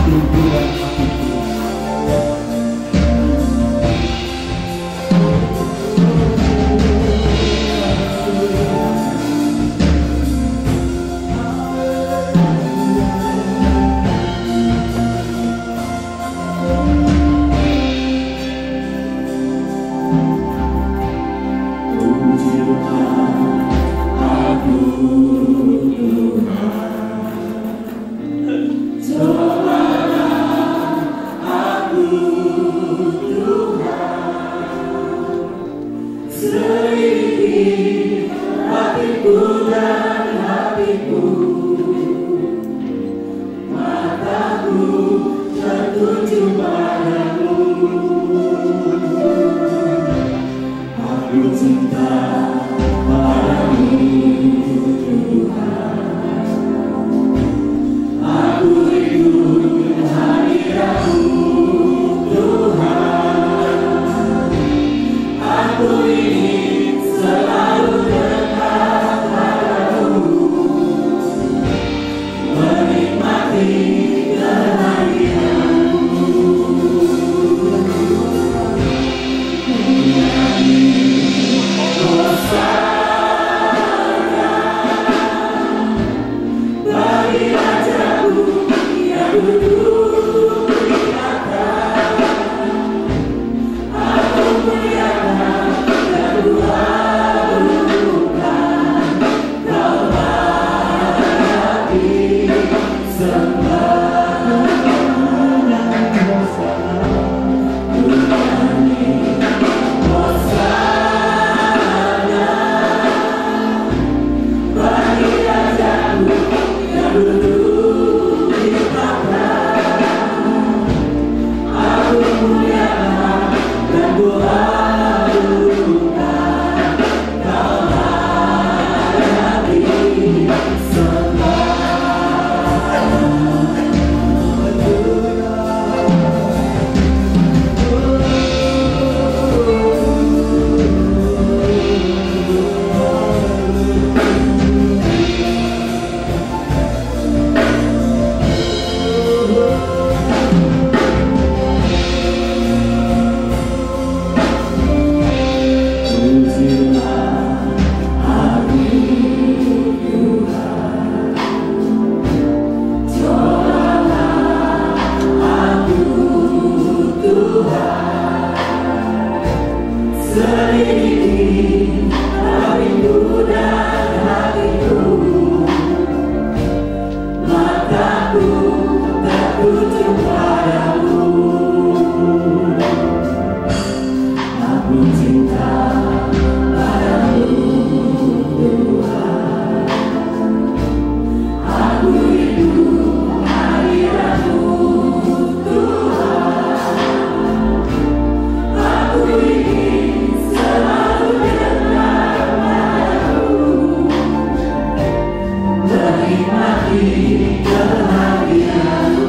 pimpinan hatiku. Selidiki hatiku dan hatiku, mataku tertuju padamu. Aku cinta padamu Tuhan, aku rindu hadiratmu Tuhan, aku ingin selalu dekat padamu, menikmati kehadiranmu. Hosana bagi Rajaku yang duduk di atas. Aku muliakan dan kuagungkan, Kau layak disembah. Hosana bagi Rajaku yang duduk di atas. Aku muliakan dan kuagungkan, Kau layak disembah. Selidiki hatiku dan hatiku, mataku tertuju padamu. Aku cinta padamu Tuhan, aku rindu hadiratmu Tuhan, aku ingin selalu dekat padamu, menikmati kehadiranmu.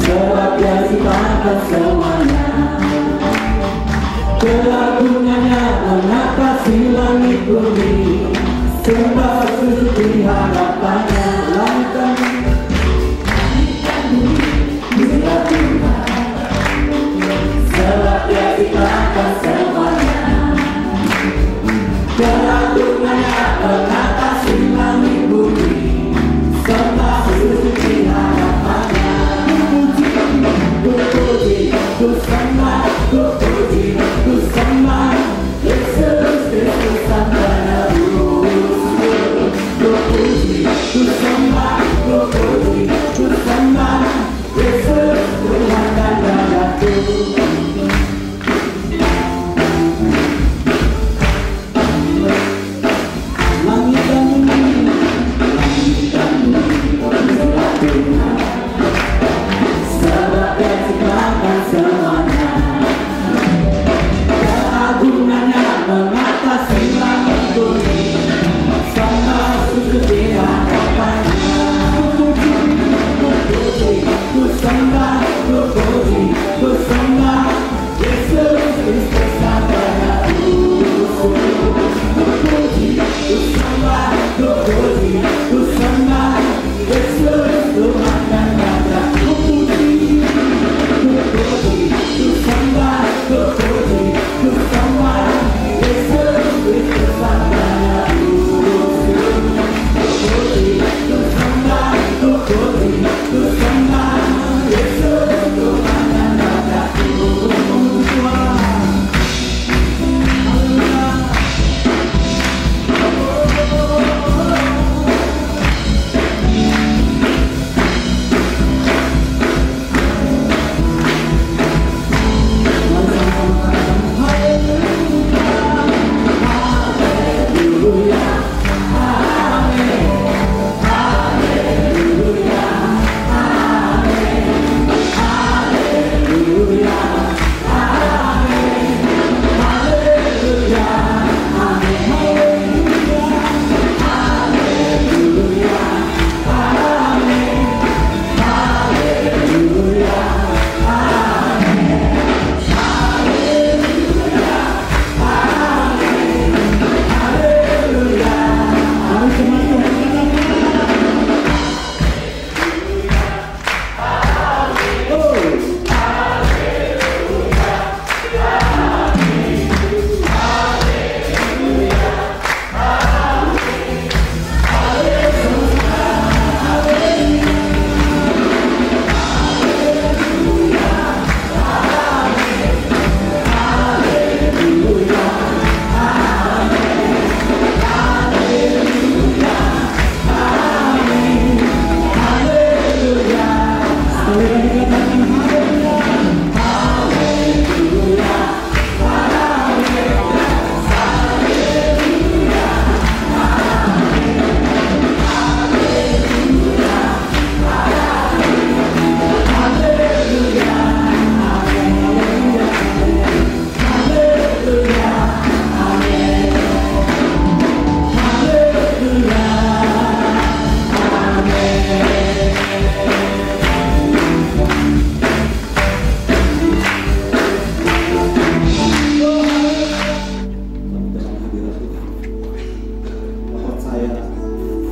sebab Dia ciptakan semuanya. Keagungannya mengatasi langit bumi, sembah sujud di hadapannya. Langit dan bumi disembah Tuhan, sebab Dia ciptakan semuanya. Keagungannya mengatasi langit bumi, sembah sujud di hadapannya. Ku puji, ku sembah, ku puji, ku sembah Yesus Kristus Sang Penebus. Ku puji, ku sembah, ku puji, ku sembah Yesus Tuhan dan Rajaku. Langit dan bumi, langit dan bumi disembah Tuhan, sebab Dia ciptakan semuanya. Keagungannya mengatasi langit bumi, sembah sujud di hadapannya. Ku puji, ku sembah, ku puji, ku sembah Yesus Kristus Sang Penebus. Ku puji, ku sembah, ku puji, ku sembah Yesus Tuhan dan Rajaku. Ku puji, ku sembah, ku puji, ku sembah Yesus Kristus Sang Penebus. Ku puji, ku sembah, ku puji, ku sembah Yesus Tuhan dan Rajaku.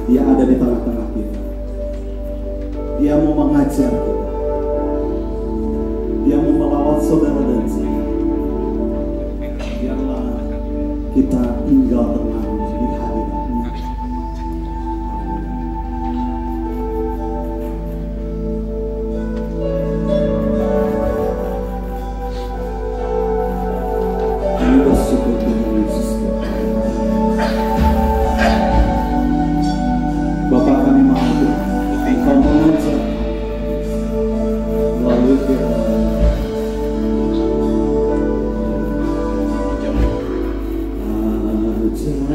Dia ada di tengah-tengah kita. Dia mau mengajar kita. Dia mau melawat saudara dan saya. Biarlah kita tinggal tenang di hadirat-Nya. Kami bersyukur dengan Yesus Tuhan. Bapa kami mau Engkau mengajar melalui firman. Ajar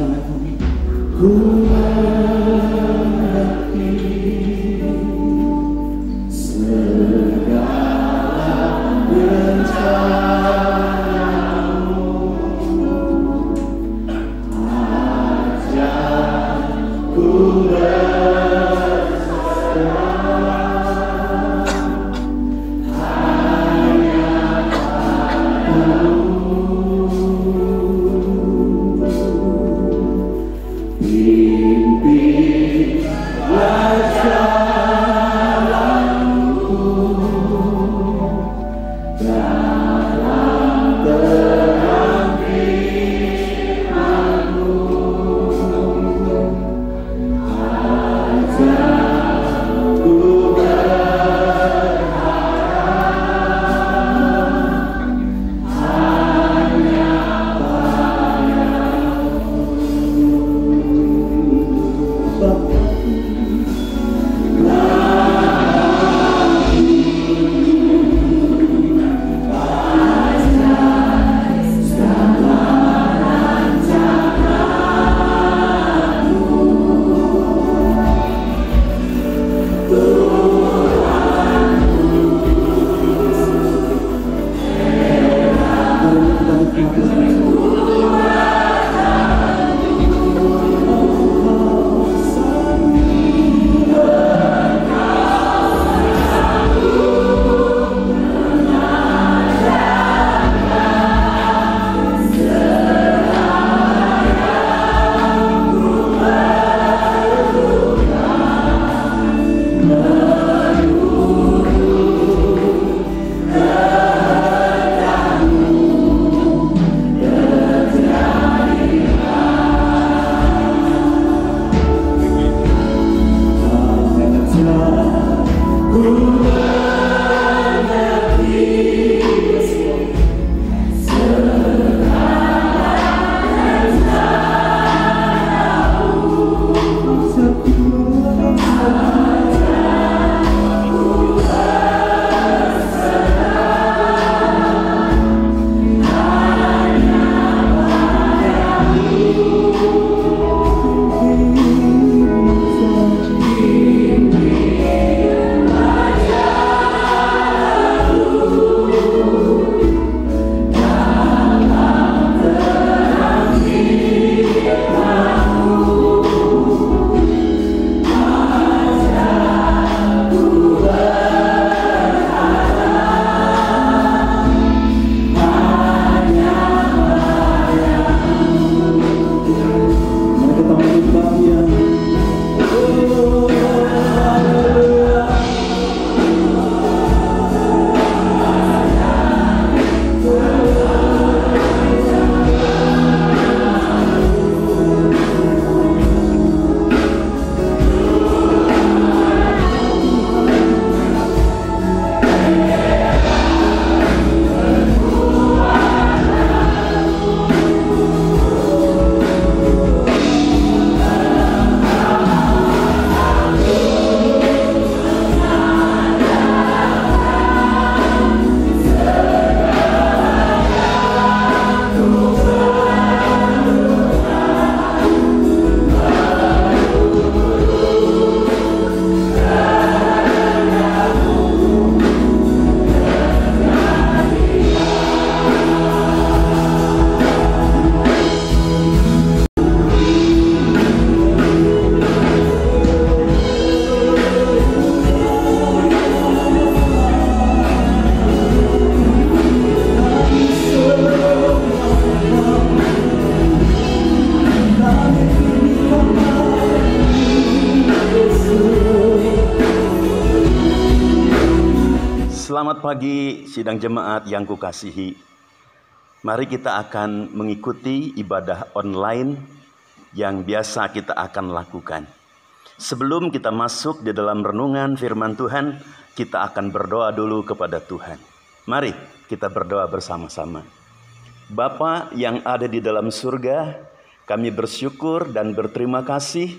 Selamat pagi sidang jemaat yang kukasihi. Mari kita akan mengikuti ibadah online yang biasa kita akan lakukan. Sebelum kita masuk di dalam renungan firman Tuhan, kita akan berdoa dulu kepada Tuhan. Mari kita berdoa bersama-sama. Bapa yang ada di dalam surga, kami bersyukur dan berterima kasih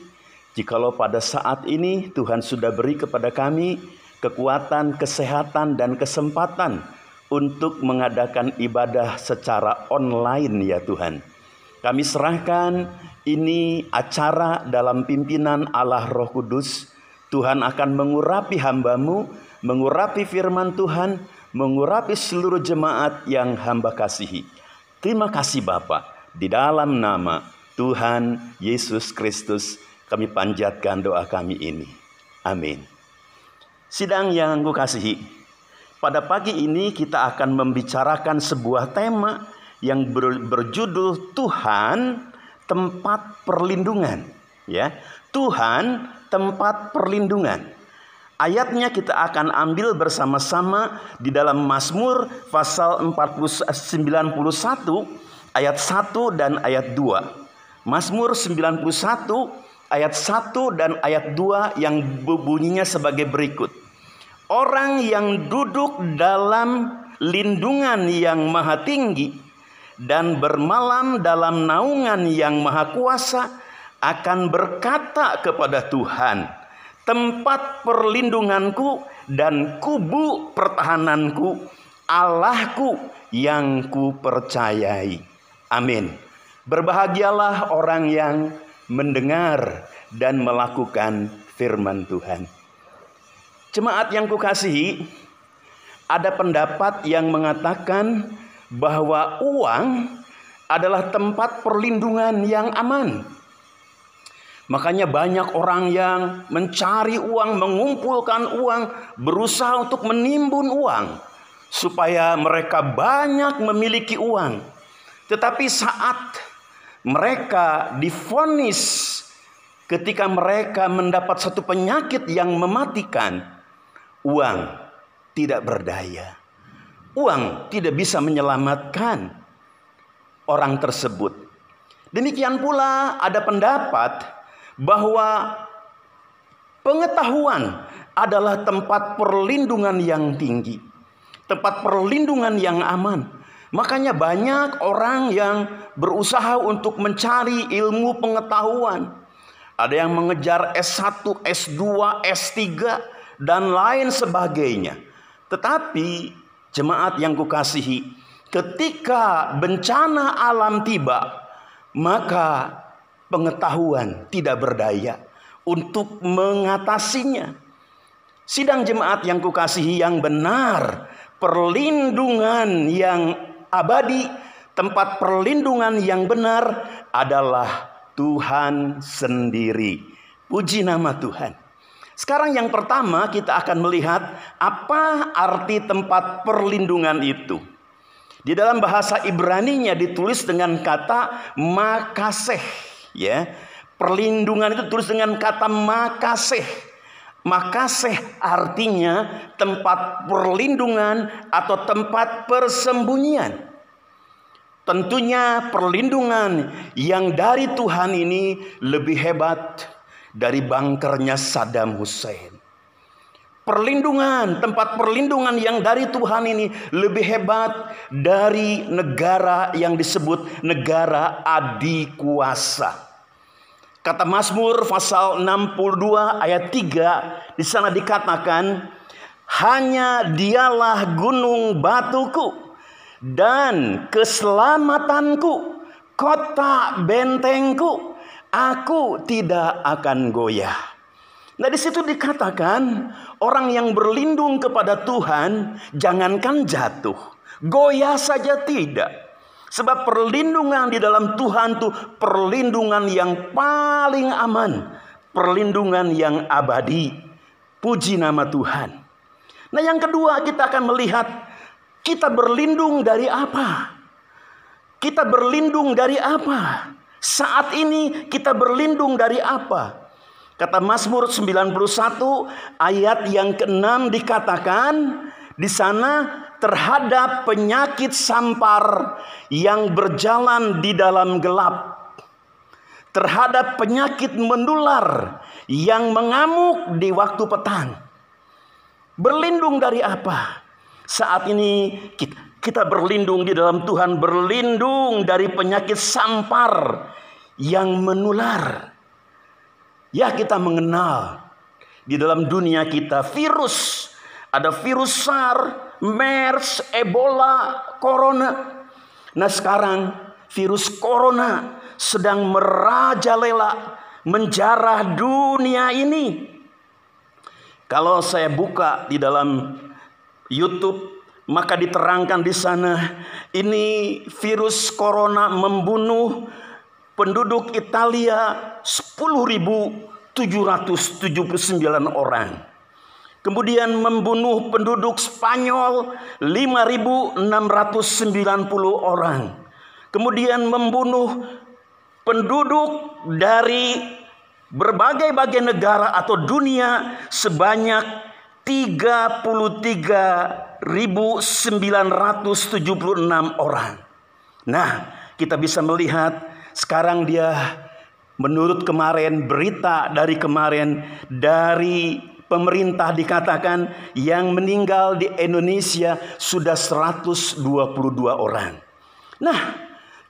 jikalau pada saat ini Tuhan sudah beri kepada kami kekuatan, kesehatan, dan kesempatan untuk mengadakan ibadah secara online ya Tuhan. Kami serahkan ini acara dalam pimpinan Allah Roh Kudus. Tuhan akan mengurapi hamba-Mu, mengurapi firman Tuhan, mengurapi seluruh jemaat yang hamba kasihi. Terima kasih Bapa. Di dalam nama Tuhan Yesus Kristus kami panjatkan doa kami ini. Amin. Sidang yang kukasihi, pada pagi ini kita akan membicarakan sebuah tema yang berjudul Tuhan tempat perlindungan. Ya, Tuhan tempat perlindungan. Ayatnya kita akan ambil bersama-sama di dalam Mazmur pasal 91 ayat 1 dan ayat 2. Mazmur 91 ayat 1 dan ayat 2 yang bunyinya sebagai berikut. Orang yang duduk dalam lindungan yang maha tinggi dan bermalam dalam naungan yang maha kuasa akan berkata kepada Tuhan, tempat perlindunganku dan kubu pertahananku, Allahku yang kupercayai. Amin. Berbahagialah orang yang mendengar dan melakukan firman Tuhan. Jemaat yang kukasihi, ada pendapat yang mengatakan bahwa uang adalah tempat perlindungan yang aman. Makanya banyak orang yang mencari uang, mengumpulkan uang, berusaha untuk menimbun uang supaya mereka banyak memiliki uang. Tetapi saat mereka divonis ketika mereka mendapat satu penyakit yang mematikan, uang tidak berdaya. Uang tidak bisa menyelamatkan orang tersebut. Demikian pula ada pendapat bahwa pengetahuan adalah tempat perlindungan yang tinggi, tempat perlindungan yang aman. Makanya banyak orang yang berusaha untuk mencari ilmu pengetahuan. Ada yang mengejar S1, S2, S3, dan lain sebagainya. Tetapi jemaat yang kukasihi, ketika bencana alam tiba, maka pengetahuan tidak berdaya untuk mengatasinya. Sidang jemaat yang kukasihi yang benar, perlindungan yang abadi, tempat perlindungan yang benar adalah Tuhan sendiri. Puji nama Tuhan. Sekarang yang pertama kita akan melihat apa arti tempat perlindungan itu. Di dalam bahasa Ibraninya ditulis dengan kata makaseh, ya. Perlindungan itu tulis dengan kata makaseh. Makaseh artinya tempat perlindungan atau tempat persembunyian. Tentunya perlindungan yang dari Tuhan ini lebih hebat dari bunkernya Saddam Hussein. Perlindungan, tempat perlindungan yang dari Tuhan ini lebih hebat dari negara yang disebut negara adikuasa. Kata Mazmur pasal 62 ayat 3, di sana dikatakan, hanya dialah gunung batuku dan keselamatanku, kota bentengku, aku tidak akan goyah. Nah, di situ dikatakan orang yang berlindung kepada Tuhan jangankan jatuh, goyah saja tidak. Sebab perlindungan di dalam Tuhan itu perlindungan yang paling aman, perlindungan yang abadi. Puji nama Tuhan. Nah, yang kedua kita akan melihat kita berlindung dari apa? Kita berlindung dari apa? Saat ini kita berlindung dari apa? Kata Mazmur 91 ayat yang ke-6 dikatakan di sana, terhadap penyakit sampar yang berjalan di dalam gelap, terhadap penyakit menular yang mengamuk di waktu petang. Berlindung dari apa? Saat ini kita berlindung di dalam Tuhan, berlindung dari penyakit sampar yang menular. Ya, kita mengenal di dalam dunia kita virus. Ada virus SARS, MERS, Ebola, Corona. Nah, sekarang virus Corona sedang merajalela menjarah dunia ini. Kalau saya buka di dalam YouTube, maka diterangkan di sana, ini virus Corona membunuh penduduk Italia 10.779 orang. Kemudian membunuh penduduk Spanyol 5.690 orang. Kemudian membunuh penduduk dari berbagai-bagai negara atau dunia sebanyak 33.976 orang. Nah, kita bisa melihat sekarang dia, menurut kemarin, berita dari kemarin dari pemerintah dikatakan yang meninggal di Indonesia sudah 122 orang. Nah,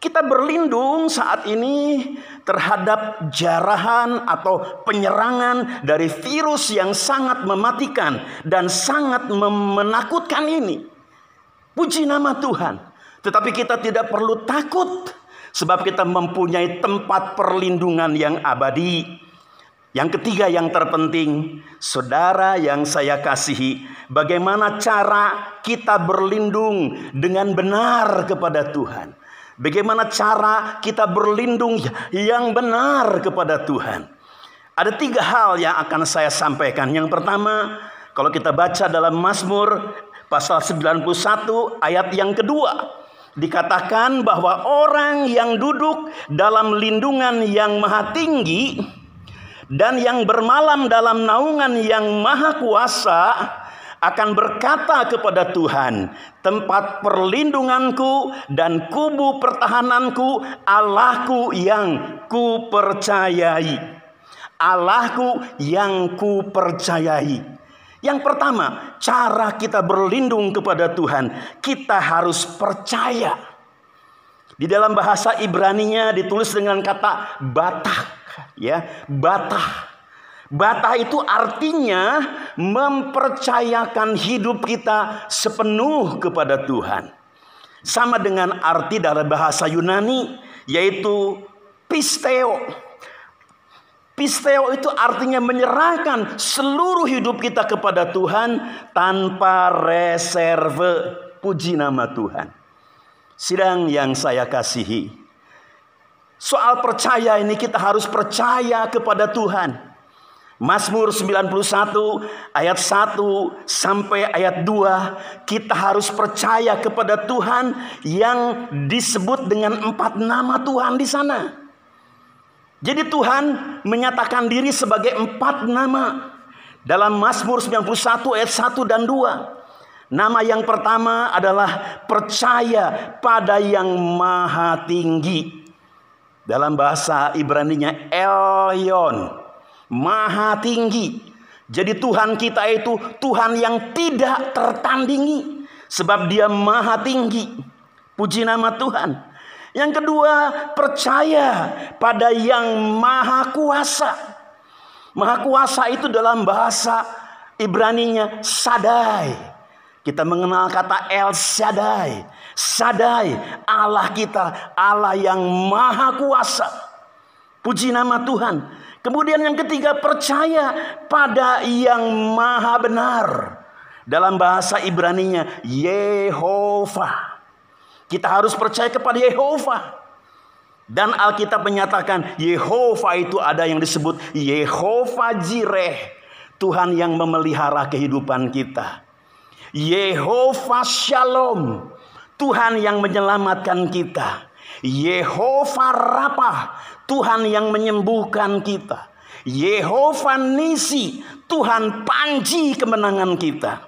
kita berlindung saat ini terhadap jarahan atau penyerangan dari virus yang sangat mematikan dan sangat menakutkan ini. Puji nama Tuhan. Tetapi kita tidak perlu takut, sebab kita mempunyai tempat perlindungan yang abadi. Yang ketiga yang terpenting, saudara yang saya kasihi, bagaimana cara kita berlindung dengan benar kepada Tuhan? Bagaimana cara kita berlindung yang benar kepada Tuhan? Ada 3 hal yang akan saya sampaikan. Yang pertama, kalau kita baca dalam Mazmur pasal 91 ayat yang kedua, dikatakan bahwa orang yang duduk dalam lindungan yang maha tinggi dan yang bermalam dalam naungan yang maha kuasa akan berkata kepada Tuhan, tempat perlindunganku dan kubu pertahananku, Allahku yang kupercayai. Allahku yang kupercayai. Yang pertama, cara kita berlindung kepada Tuhan, kita harus percaya. Di dalam bahasa Ibraninya ditulis dengan kata batah, ya, batah. Batah itu artinya mempercayakan hidup kita sepenuh kepada Tuhan. Sama dengan arti dalam bahasa Yunani, yaitu pisteo. Pisteo itu artinya menyerahkan seluruh hidup kita kepada Tuhan tanpa reserve. Puji nama Tuhan. Sidang yang saya kasihi, soal percaya ini kita harus percaya kepada Tuhan. Mazmur 91 ayat 1 sampai ayat 2, kita harus percaya kepada Tuhan yang disebut dengan 4 nama Tuhan di sana. Jadi Tuhan menyatakan diri sebagai 4 nama dalam Mazmur 91 ayat 1 dan 2. Nama yang pertama adalah percaya pada yang maha tinggi. Dalam bahasa Ibraninya Elyon, maha tinggi. Jadi Tuhan kita itu Tuhan yang tidak tertandingi, sebab Dia maha tinggi. Puji nama Tuhan. Yang kedua, percaya pada yang maha kuasa. Maha kuasa itu dalam bahasa Ibraninya Shaddai. Kita mengenal kata El Shaddai. Shaddai, Allah kita, Allah yang maha kuasa. Puji nama Tuhan. Kemudian yang ketiga, percaya pada yang maha benar. Dalam bahasa Ibraninya Yehovah. Kita harus percaya kepada Yehovah. Dan Alkitab menyatakan Yehovah itu ada yang disebut Yehovah Jireh, Tuhan yang memelihara kehidupan kita. Yehovah Shalom, Tuhan yang menyelamatkan kita. Yehovah Rapha, Tuhan yang menyembuhkan kita. Yehovah Nisi, Tuhan panji kemenangan kita.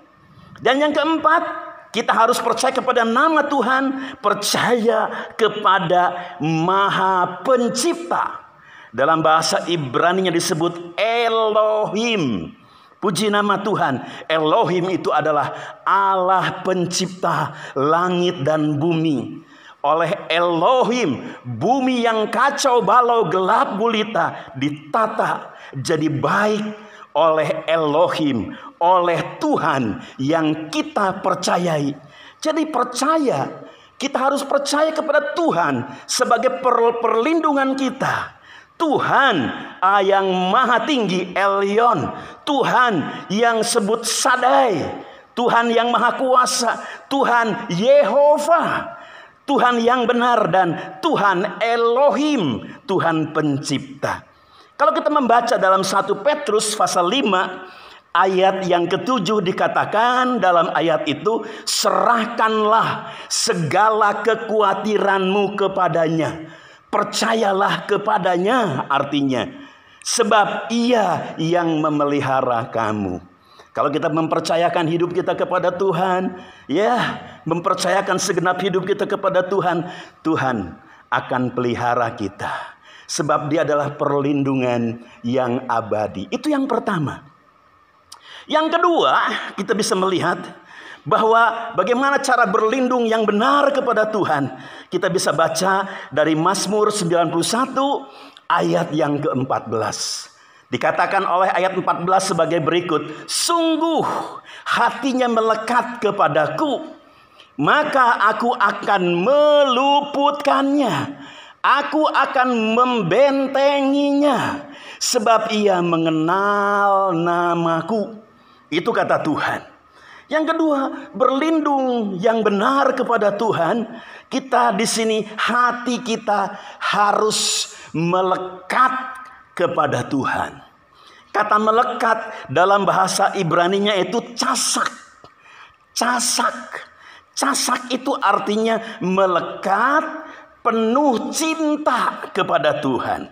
Dan yang keempat, kita harus percaya kepada nama Tuhan, percaya kepada Maha Pencipta. Dalam bahasa Ibraninya disebut Elohim. Puji nama Tuhan. Elohim itu adalah Allah pencipta langit dan bumi. Oleh Elohim, bumi yang kacau balau gelap gulita ditata jadi baik oleh Elohim, oleh Tuhan yang kita percayai. Jadi percaya, kita harus percaya kepada Tuhan sebagai perlindungan kita. Tuhan yang maha tinggi, Elyon. Tuhan yang sebut Shaddai. Tuhan yang maha kuasa. Tuhan Yehovah. Tuhan yang benar dan Tuhan Elohim, Tuhan pencipta. Kalau kita membaca dalam 1 Petrus pasal 5 ayat yang ke-7 dikatakan dalam ayat itu, serahkanlah segala kekhawatiranmu kepadanya. Percayalah kepadanya artinya, sebab Ia yang memelihara kamu. Kalau kita mempercayakan hidup kita kepada Tuhan, ya, mempercayakan segenap hidup kita kepada Tuhan, Tuhan akan pelihara kita. Sebab Dia adalah perlindungan yang abadi. Itu yang pertama. Yang kedua, kita bisa melihat bahwa bagaimana cara berlindung yang benar kepada Tuhan. Kita bisa baca dari Mazmur 91 ayat yang ke-14. Dikatakan oleh ayat 14 sebagai berikut. Sungguh hatinya melekat kepadaku, maka aku akan meluputkannya. Aku akan membentenginya, sebab Ia mengenal namaku. Itu kata Tuhan. Yang kedua, berlindung yang benar kepada Tuhan. Kita di sini hati kita harus melekat kepada Tuhan. Kata melekat dalam bahasa Ibraninya itu casak. Casak. Casak itu artinya melekat, penuh cinta kepada Tuhan.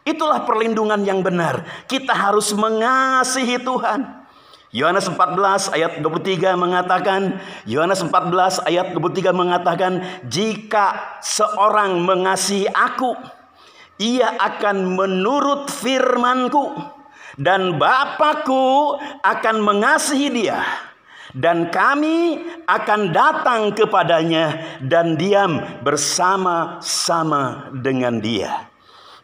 Itulah perlindungan yang benar. Kita harus mengasihi Tuhan. Yohanes 14 ayat 23 mengatakan, Yohanes 14 ayat 23 mengatakan, jika seorang mengasihi aku, ia akan menurut firman-Ku, Dan Bapakku akan mengasihi dia, dan kami akan datang kepadanya dan diam bersama-sama dengan dia.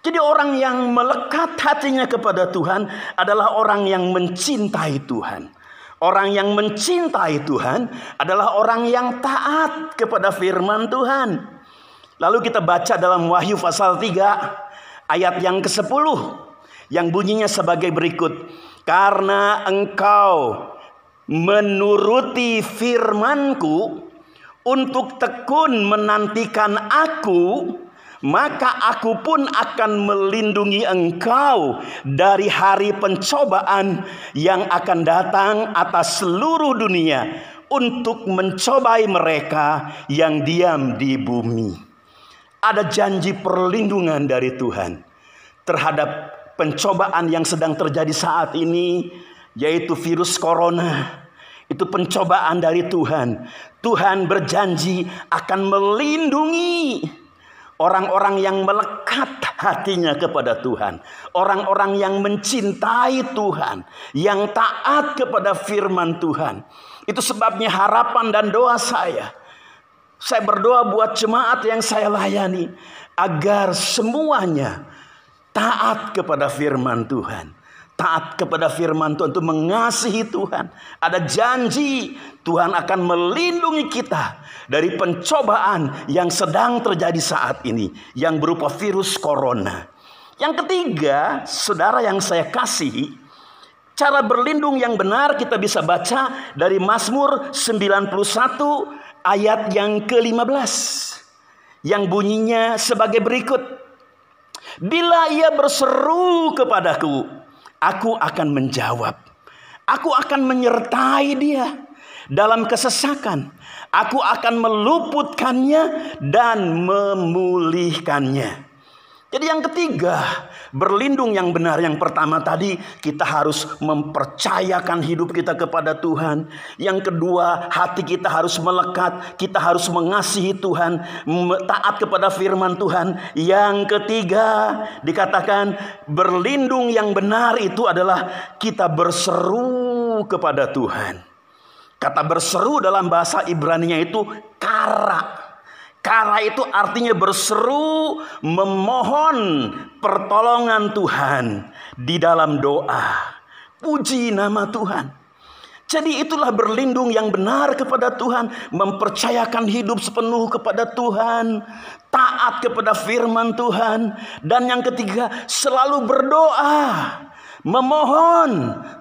Jadi orang yang melekat hatinya kepada Tuhan adalah orang yang mencintai Tuhan. Orang yang mencintai Tuhan adalah orang yang taat kepada firman Tuhan. Lalu kita baca dalam Wahyu pasal 3 ayat yang ke-10 yang bunyinya sebagai berikut. Karena engkau menuruti firman-Ku untuk tekun menantikan Aku, maka Aku pun akan melindungi engkau dari hari pencobaan yang akan datang atas seluruh dunia untuk mencobai mereka yang diam di bumi. Ada janji perlindungan dari Tuhan terhadap pencobaan yang sedang terjadi saat ini, yaitu virus corona. Itu pencobaan dari Tuhan. Tuhan berjanji akan melindungi orang-orang yang melekat hatinya kepada Tuhan. Orang-orang yang mencintai Tuhan, yang taat kepada firman Tuhan. Itu sebabnya harapan dan doa saya berdoa buat jemaat yang saya layani, agar semuanya taat kepada firman Tuhan. Taat kepada firman Tuhan itu mengasihi Tuhan. Ada janji Tuhan akan melindungi kita dari pencobaan yang sedang terjadi saat ini, yang berupa virus corona. Yang ketiga, saudara yang saya kasihi, cara berlindung yang benar kita bisa baca dari Mazmur 91 ayat yang ke-15. Yang bunyinya sebagai berikut. Bila ia berseru kepadaku, Aku akan menjawab. Aku akan menyertai dia dalam kesesakan. Aku akan meluputkannya dan memulihkannya. Jadi yang ketiga, berlindung yang benar. Yang pertama tadi, kita harus mempercayakan hidup kita kepada Tuhan. Yang kedua, hati kita harus melekat. Kita harus mengasihi Tuhan, taat kepada firman Tuhan. Yang ketiga, dikatakan berlindung yang benar itu adalah kita berseru kepada Tuhan. Kata berseru dalam bahasa Ibrani-nya itu kara. Kara itu artinya berseru, memohon pertolongan Tuhan di dalam doa. Puji nama Tuhan. Jadi itulah berlindung yang benar kepada Tuhan. Mempercayakan hidup sepenuh kepada Tuhan. Taat kepada firman Tuhan. Dan yang ketiga, selalu berdoa. Memohon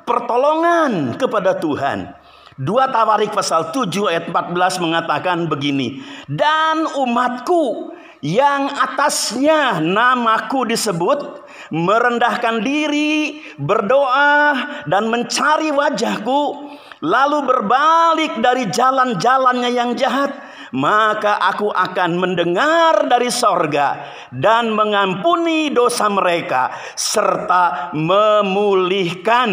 pertolongan kepada Tuhan. 2 Tawarik pasal 7 ayat 14 mengatakan begini. Dan umatku yang atasnya namaku disebut, merendahkan diri, berdoa dan mencari wajahku, lalu berbalik dari jalan-jalannya yang jahat, maka aku akan mendengar dari sorga dan mengampuni dosa mereka, serta memulihkan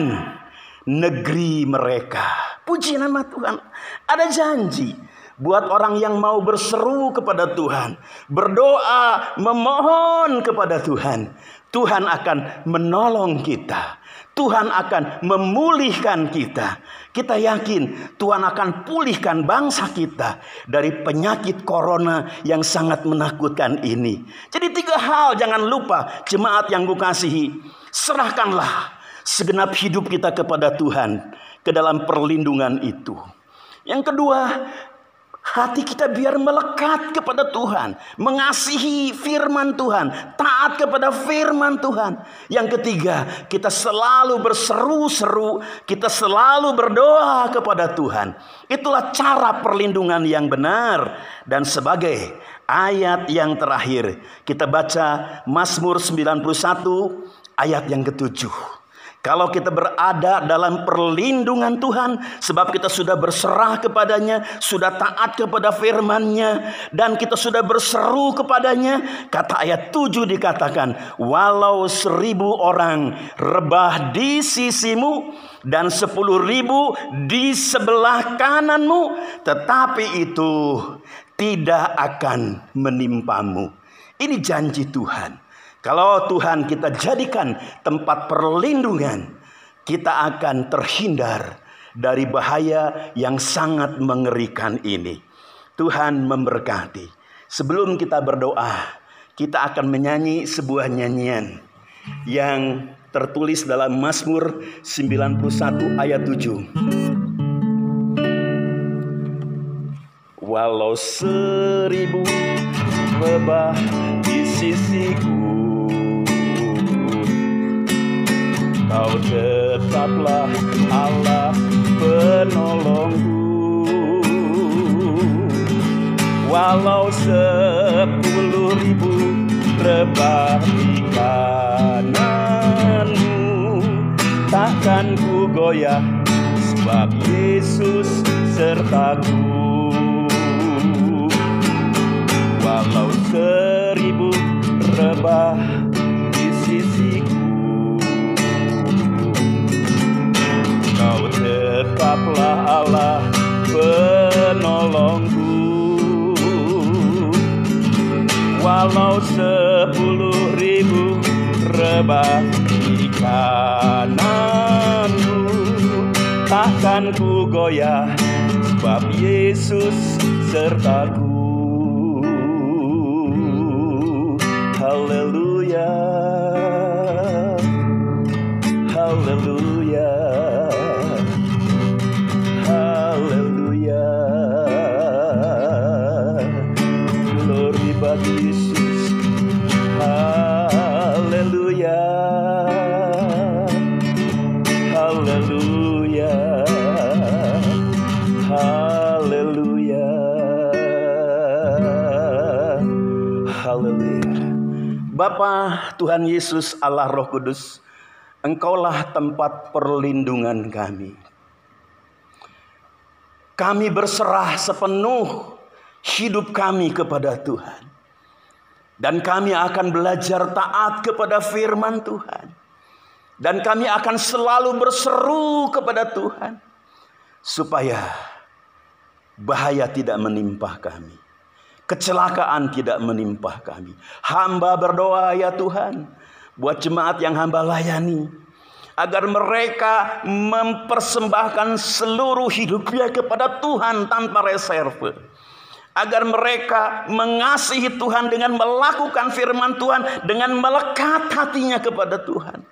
negeri mereka. Puji nama Tuhan. Ada janji buat orang yang mau berseru kepada Tuhan, berdoa, memohon kepada Tuhan. Tuhan akan menolong kita. Tuhan akan memulihkan kita. Kita yakin Tuhan akan pulihkan bangsa kita dari penyakit corona yang sangat menakutkan ini. Jadi 3 hal jangan lupa, jemaat yang kukasihi. Serahkanlah segenap hidup kita kepada Tuhan, ke dalam perlindungan itu. Yang kedua, hati kita biar melekat kepada Tuhan, mengasihi firman Tuhan, taat kepada firman Tuhan. Yang ketiga, kita selalu berseru-seru, kita selalu berdoa kepada Tuhan. Itulah cara perlindungan yang benar. Dan sebagai ayat yang terakhir, kita baca Mazmur 91 ayat yang ke-7. Kalau kita berada dalam perlindungan Tuhan, sebab kita sudah berserah kepadanya, sudah taat kepada firman-Nya, dan kita sudah berseru kepadanya, kata ayat 7 dikatakan, walau 1000 orang rebah di sisimu dan 10.000 di sebelah kananmu, tetapi itu tidak akan menimpamu. Ini janji Tuhan. Kalau Tuhan kita jadikan tempat perlindungan, kita akan terhindar dari bahaya yang sangat mengerikan ini. Tuhan memberkati. Sebelum kita berdoa, kita akan menyanyi sebuah nyanyian yang tertulis dalam Mazmur 91 ayat 7. Walau 1000 lebah di sisiku, Kau tetaplah Allah penolongku. Walau 10.000 rebah di kananmu, takkan ku goyah, sebab Yesus sertaku. Walau 1000 rebah di sisiku, Kau tetaplah Allah penolongku. Walau 10.000 rebah di kananmu, takkan ku goyah, sebab Yesus sertaku. Haleluya, haleluya, haleluya. Glory bagi Yesus. Haleluya, haleluya, haleluya, haleluya. Bapa, Tuhan Yesus, Allah Roh Kudus, Engkaulah tempat perlindungan kami. Kami berserah sepenuh hidup kami kepada Tuhan. Dan kami akan belajar taat kepada firman Tuhan. Dan kami akan selalu berseru kepada Tuhan, supaya bahaya tidak menimpa kami, kecelakaan tidak menimpa kami. Hamba berdoa ya Tuhan, buat jemaat yang hamba layani, agar mereka mempersembahkan seluruh hidupnya kepada Tuhan tanpa reserve. Agar mereka mengasihi Tuhan dengan melakukan firman Tuhan, dengan melekat hatinya kepada Tuhan.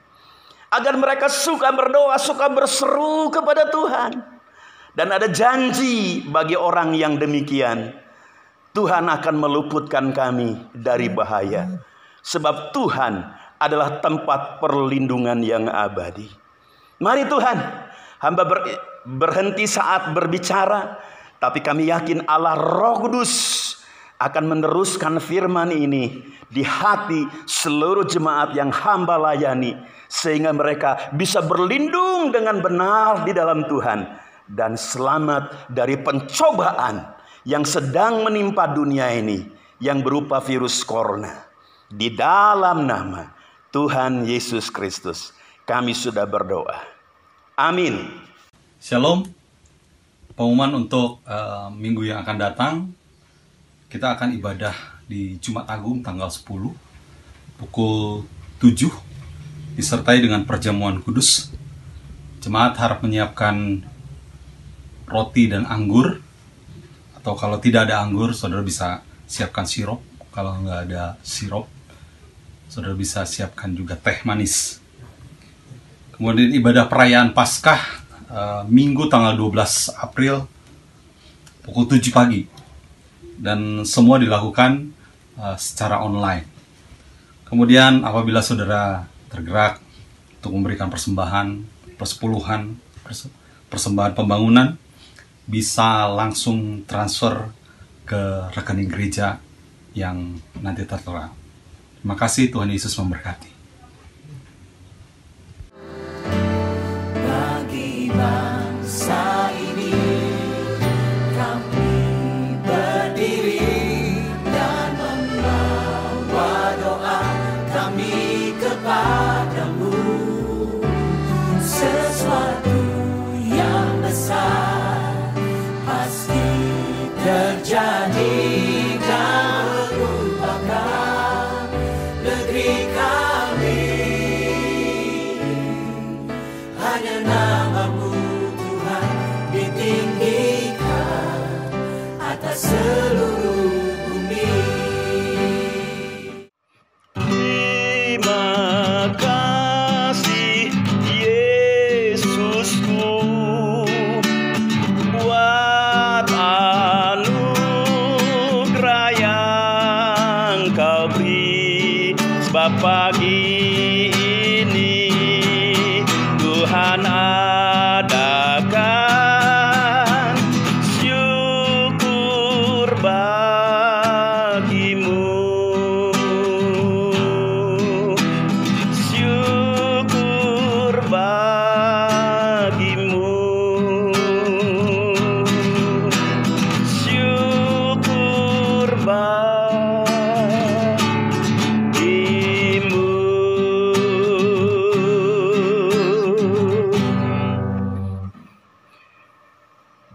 Agar mereka suka berdoa, suka berseru kepada Tuhan. Dan ada janji bagi orang yang demikian, Tuhan akan meluputkan kami dari bahaya. Sebab Tuhan adalah tempat perlindungan yang abadi. Mari Tuhan, hamba berhenti saat berbicara, tapi kami yakin Allah Roh Kudus akan meneruskan firman ini di hati seluruh jemaat yang hamba layani, sehingga mereka bisa berlindung dengan benar di dalam Tuhan dan selamat dari pencobaan yang sedang menimpa dunia ini yang berupa virus corona. Di dalam nama Tuhan Yesus Kristus kami sudah berdoa. Amin. Shalom. Pengumuman untuk minggu yang akan datang, kita akan ibadah di Jumat Agung tanggal 10 pukul 7 disertai dengan perjamuan kudus. Jemaat harap menyiapkan roti dan anggur, atau kalau tidak ada anggur, saudara bisa siapkan sirup. Kalau nggak ada sirup, saudara bisa siapkan juga teh manis. Kemudian ibadah perayaan Paskah Minggu tanggal 12 April pukul 7 pagi, dan semua dilakukan secara online. Kemudian apabila saudara tergerak untuk memberikan persembahan, persepuluhan, persembahan pembangunan, bisa langsung transfer ke rekening gereja yang nanti tertera. Terima kasih, Tuhan Yesus memberkati. Bangsa ini kami berdiri dan membawa doa kami kepadamu. Sesuatu yang besar pasti terjadi dan merupakan negeri kami. Hanya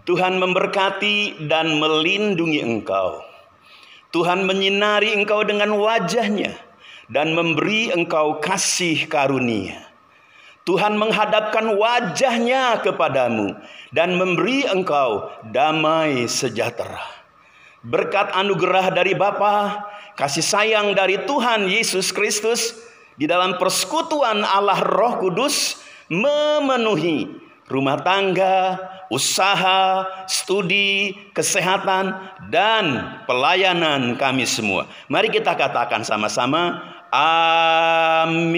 Tuhan memberkati dan melindungi engkau. Tuhan menyinari engkau dengan wajah-Nya dan memberi engkau kasih karunia. Tuhan menghadapkan wajah-Nya kepadamu dan memberi engkau damai sejahtera. Berkat anugerah dari Bapa, kasih sayang dari Tuhan Yesus Kristus, di dalam persekutuan Allah Roh Kudus memenuhi rumah tangga, usaha, studi, kesehatan, dan pelayanan kami semua. Mari kita katakan sama-sama, amin.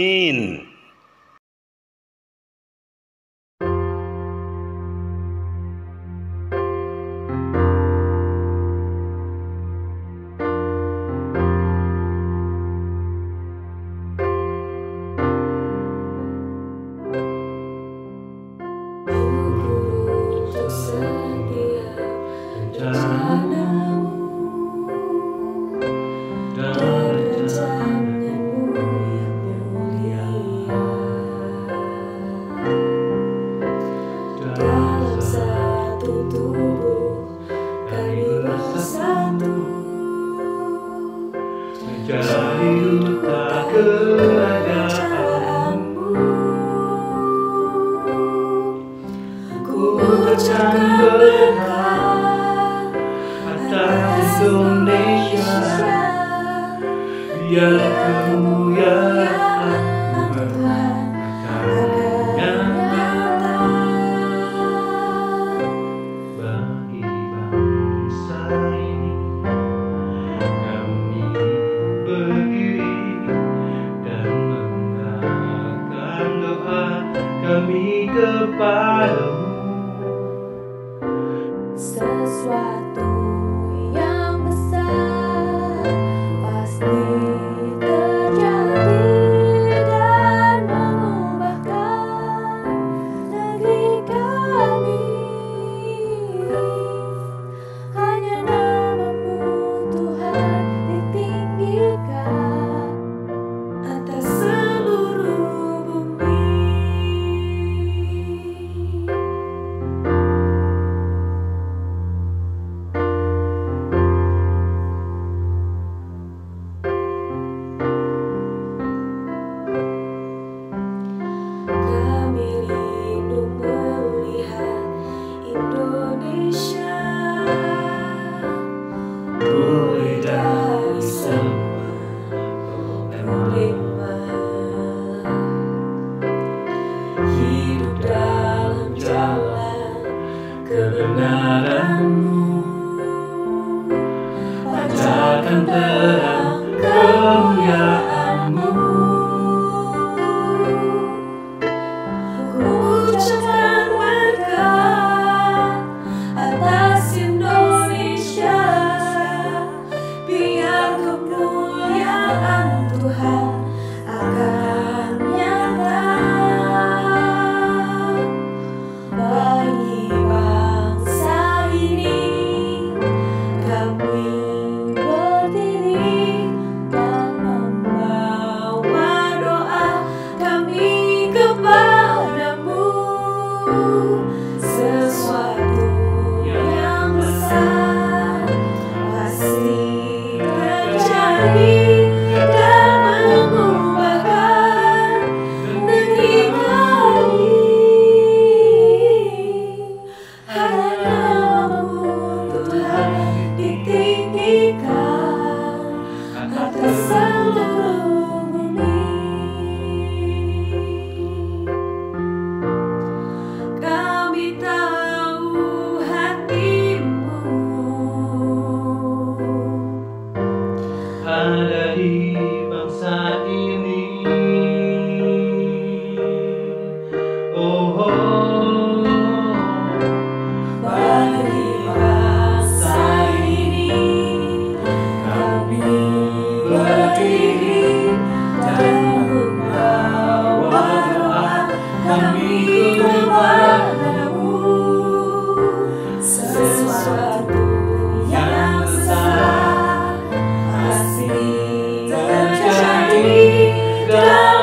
terjadi.